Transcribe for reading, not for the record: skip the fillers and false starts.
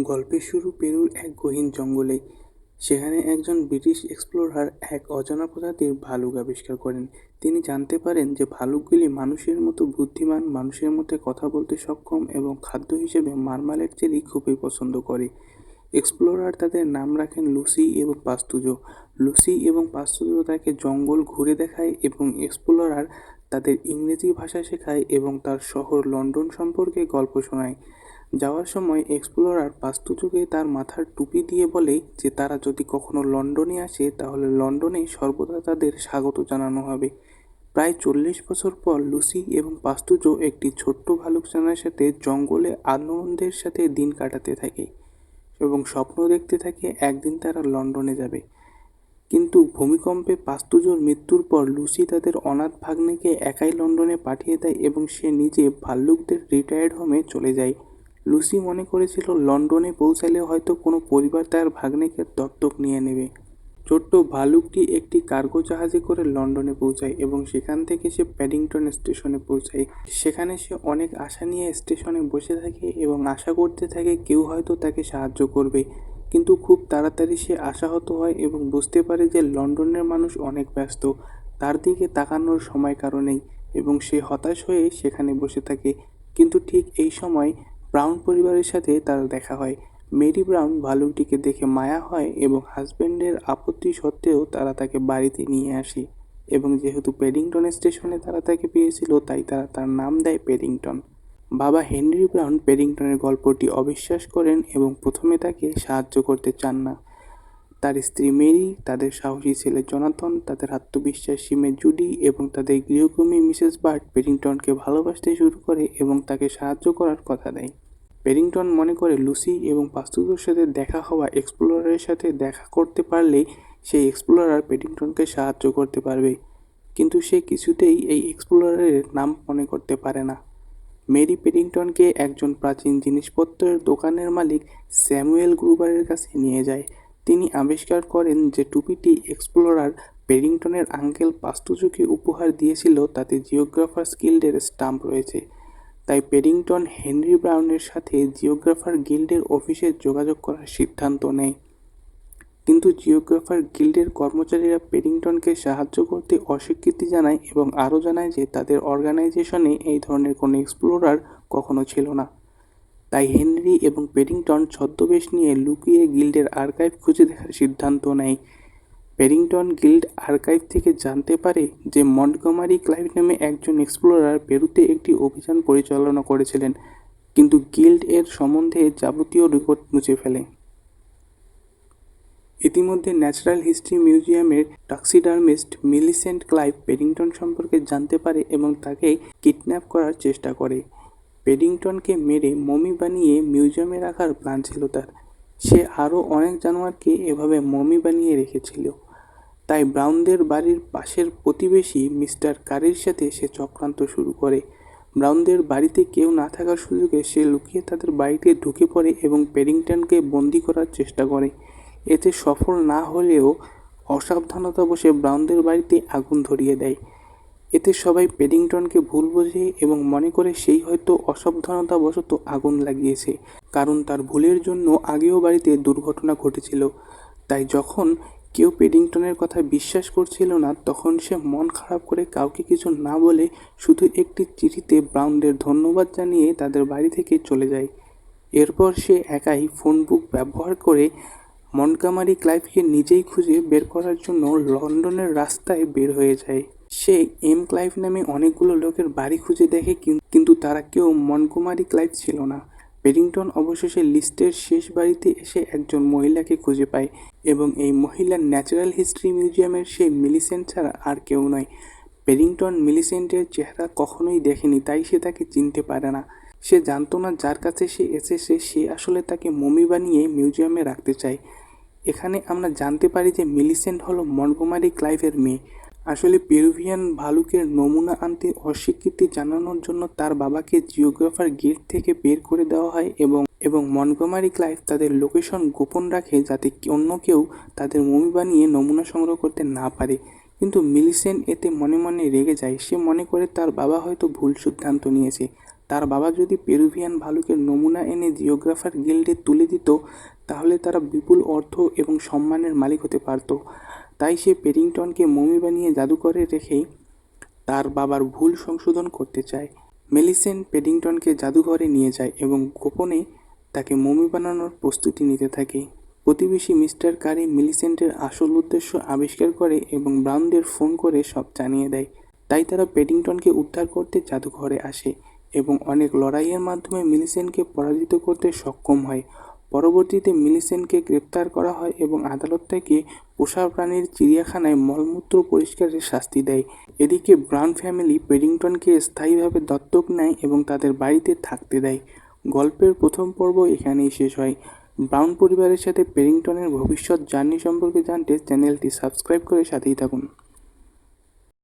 গল্পের শুরু পেরুর এক গহীন জঙ্গলে। সেখানে একজন ব্রিটিশ এক্সপ্লোরার এক অজানা প্রজাতির ভালুক আবিষ্কার করেন। তিনি জানতে পারেন যে ভালুকগুলি মানুষের মতো বুদ্ধিমান, মানুষের মধ্যে কথা বলতে সক্ষম এবং খাদ্য হিসেবে মার্মালেট জেলি খুবই পছন্দ করে। এক্সপ্লোরার তাদের নাম রাখেন লুসি এবং পাস্তুজো। লুসি এবং পাস্তুজো তাকে জঙ্গল ঘুরে দেখায় এবং এক্সপ্লোরার তাদের ইংরেজি ভাষা শেখায় এবং তার শহর লন্ডন সম্পর্কে গল্প শোনায়। যাওয়ার সময় এক্সপ্লোরার পাস্তুজোকে তার মাথার টুপি দিয়ে বলে যে তারা যদি কখনো লন্ডনে আসে তাহলে লন্ডনে সর্বদা তাদের স্বাগত জানানো হবে। প্রায় 40 বছর পর লুসি এবং পাস্তুজো একটি ছোট্ট ভালুকছানার সাথে জঙ্গলে আনন্দের সাথে দিন কাটাতে থাকে এবং স্বপ্ন দেখতে থাকে একদিন তারা লন্ডনে যাবে। কিন্তু ভূমিকম্পে পাস্তুজোর মৃত্যুর পর লুসি তাদের অনাথ ভাগ্নেকে একাই লন্ডনে পাঠিয়ে দেয় এবং সে নিজে ভাল্লুকদের রিটায়ার্ড হোমে চলে যায়। লুসি মনে করেছিল লন্ডনে পৌঁছালে হয়তো কোনো পরিবার তার ভাগ্নেকে দত্তক নিয়ে নেবে। ছোট্ট ভালুকটি একটি কার্গো জাহাজে করে লন্ডনে পৌঁছায় এবং সেখান থেকে সে প্যাডিংটন স্টেশনে পৌঁছায়। সেখানে সে অনেক আশা নিয়ে স্টেশনে বসে থাকে এবং আশা করতে থাকে কেউ হয়তো তাকে সাহায্য করবে। কিন্তু খুব তাড়াতাড়ি সে আশাহত হয় এবং বুঝতে পারে যে লন্ডনের মানুষ অনেক ব্যস্ত, তার দিকে তাকানোর সময় কারো নেই এবং সে হতাশ হয়ে সেখানে বসে থাকে। কিন্তু ঠিক এই সময় ব্রাউন পরিবারের সাথে তার দেখা হয়। মেরি ব্রাউন ভালুকটিকে দেখে মায়া হয় এবং হাজব্যান্ডের আপত্তি সত্ত্বেও তারা তাকে বাড়িতে নিয়ে আসে এবং যেহেতু প্যাডিংটন স্টেশনে তারা তাকে পেয়েছিল তাই তারা তার নাম দেয় প্যাডিংটন। বাবা হেনরি ব্রাউন প্যাডিংটনের গল্পটি অবিশ্বাস করেন এবং প্রথমে তাকে সাহায্য করতে চান না। তার স্ত্রী মেরি, তাদের সাহসী ছেলে জনাথন, তাদের আত্মবিশ্বাসী মেয়ে জুডি এবং তাদের গৃহকর্মী মিসেস বার্ট প্যাডিংটনকে ভালোবাসতে শুরু করে এবং তাকে সাহায্য করার কথা দেয়। প্যাডিংটন মনে করে লুসি এবং পাস্তুজোর সাথে দেখা হওয়া এক্সপ্লোরারের সাথে দেখা করতে পারলেই সেই এক্সপ্লোরার প্যাডিংটনকে সাহায্য করতে পারবে, কিন্তু সে কিছুতেই এই এক্সপ্লোরারের নাম মনে করতে পারে না। মেরি প্যাডিংটনকে একজন প্রাচীন জিনিসপত্রের দোকানের মালিক স্যামুয়েল গ্রুবারের কাছে নিয়ে যায়। তিনি আবিষ্কার করেন যে টুপিটি এক্সপ্লোরার প্যাডিংটনের আঙ্কেল পাস্তুজোকে উপহার দিয়েছিল তাতে জিওগ্রাফার্স গিল্ডের স্টাম্প রয়েছে। তাই প্যাডিংটন হেনরি ব্রাউনের সাথে জিওগ্রাফার গিল্ডের অফিসে যোগাযোগ করার সিদ্ধান্ত নেয়। কিন্তু জিওগ্রাফার গিল্ডের কর্মচারীরা প্যাডিংটনকে সাহায্য করতে অস্বীকৃতি জানায় এবং আরও জানায় যে তাদের অর্গানাইজেশনে এই ধরনের কোনো এক্সপ্লোরার কখনো ছিল না। তাই হেনরি এবং প্যাডিংটন ছদ্মবেশ নিয়ে লুকিয়ে গিল্ডের আর্কাইভ খুঁজে দেখার সিদ্ধান্ত নেয়। প্যাডিংটন গিল্ড আর্কাইভ থেকে জানতে পারে যে মন্টগমারি ক্লাইভ নামে একজন এক্সপ্লোরার পেরুতে একটি অভিযান পরিচালনা করেছিলেন, কিন্তু গিল্ড এর সম্বন্ধে যাবতীয় রেকর্ড মুছে ফেলে। ইতিমধ্যে ন্যাচারাল হিস্ট্রি মিউজিয়ামের টাক্সিডার্মিস্ট মিলিসেন্ট ক্লাইভ প্যাডিংটন সম্পর্কে জানতে পারে এবং তাকে কিডন্যাপ করার চেষ্টা করে। প্যাডিংটনকে মেরে মমি বানিয়ে মিউজিয়ামে রাখার প্ল্যান ছিল তার। সে আরও অনেক জানোয়ারকে এভাবে মমি বানিয়ে রেখেছিল। তাই ব্রাউনদের বাড়ির পাশের প্রতিবেশী মিস্টার কারির সাথে সে চক্রান্ত শুরু করে। ব্রাউনদের বাড়িতে কেউ না থাকার সুযোগে সে লুকিয়ে তাদের বাড়িতে ঢুকে পড়ে এবং প্যাডিংটনকে বন্দি করার চেষ্টা করে। এতে সফল না হলেও অসাবধানতাবশে ব্রাউনদের বাড়িতে আগুন ধরিয়ে দেয়। এতে সবাই প্যাডিংটনকে ভুল বোঝে এবং মনে করে সেই হয়তো অসাবধানতাবশত আগুন লাগিয়েছে, কারণ তার ভুলের জন্য আগেও বাড়িতে দুর্ঘটনা ঘটেছিল। তাই যখন কেউ প্যাডিংটনের কথা বিশ্বাস করছিল না তখন সে মন খারাপ করে কাউকে কিছু না বলে শুধু একটি চিঠিতে ব্রাউনদের ধন্যবাদ জানিয়ে তাদের বাড়ি থেকে চলে যায়। এরপর সে একাই ফোন বুক ব্যবহার করে মন্টগমারি ক্লাইভকে নিজেই খুঁজে বের করার জন্য লন্ডনের রাস্তায় বের হয়ে যায়। সে এম ক্লাইভ নামে অনেকগুলো লোকের বাড়ি খুঁজে দেখে, কিন্তু তারা কেউ মন্টগমারি ক্লাইভ ছিল না। প্যাডিংটন অবশেষে লিস্টের শেষ বাড়িতে এসে একজন মহিলাকে খুঁজে পায় এবং এই মহিলা ন্যাচারাল হিস্ট্রি মিউজিয়ামের সেই মিলিসেন্ট ছাড়া আর কেউ নয়। প্যাডিংটন মিলিসেন্টের চেহারা কখনোই দেখেনি, তাই সে তাকে চিনতে পারে না। সে জানতো না যার কাছে সে এসেছে সে আসলে তাকে মমি বানিয়ে মিউজিয়ামে রাখতে চায়। এখানে আমরা জানতে পারি যে মিলিসেন্ট হলো মন্টগমারি ক্লাইভের মেয়ে। আসলে পেরুভিয়ান ভালুকের নমুনা আনতে অস্বীকৃতি জানানোর জন্য তার বাবাকে জিওগ্রাফার গিল্ড থেকে বের করে দেওয়া হয় এবং মন্টগমারি ক্লাইভ তাদের লোকেশন গোপন রাখে যাতে অন্য কেউ তাদের মমি বানিয়ে নমুনা সংগ্রহ করতে না পারে। কিন্তু মিলিসেন্ট এতে মনে মনে রেগে যায়। সে মনে করে তার বাবা হয়তো ভুল সিদ্ধান্ত নিয়েছে। তার বাবা যদি পেরুভিয়ান ভালুকের নমুনা এনে জিওগ্রাফার গিল্ডে তুলে দিত তাহলে তারা বিপুল অর্থ এবং সম্মানের মালিক হতে পারত। তাই সে পেডিংটনকে মমি বানিয়ে জাদুঘরে রেখেই তার বাবার ভুল সংশোধন করতে চায়। মেলিসেন্ট পেডিংটনকে জাদুঘরে নিয়ে যায় এবং গোপনে তাকে মমি বানানোর প্রস্তুতি নিতে থাকে। প্রতিবেশী মিস্টার কারি মিলিসেন্টের আসল উদ্দেশ্য আবিষ্কার করে এবং ব্রাউনদের ফোন করে সব জানিয়ে দেয়। তাই তারা পেডিংটনকে উদ্ধার করতে জাদুঘরে আসে এবং অনেক লড়াইয়ের মাধ্যমে মিলিসেন্টকে পরাজিত করতে সক্ষম হয়। পরবর্তীতে মিলিসেন্টকে গ্রেপ্তার করা হয় এবং আদালত থেকে পোষা প্রাণীর চিড়িয়াখানায় মলমূত্র পরিষ্কারের শাস্তি দেয়। এদিকে ব্রাউন ফ্যামিলি পেডিংটনকে স্থায়ীভাবে দত্তক নেয় এবং তাদের বাড়িতে থাকতে দেয়। গল্পের প্রথম পর্ব এখানেই শেষ হয়। ব্রাউন পরিবারের সাথে পেডিংটনের ভবিষ্যৎ জার্নি সম্পর্কে জানতে চ্যানেলটি সাবস্ক্রাইব করে সাথেই থাকুন।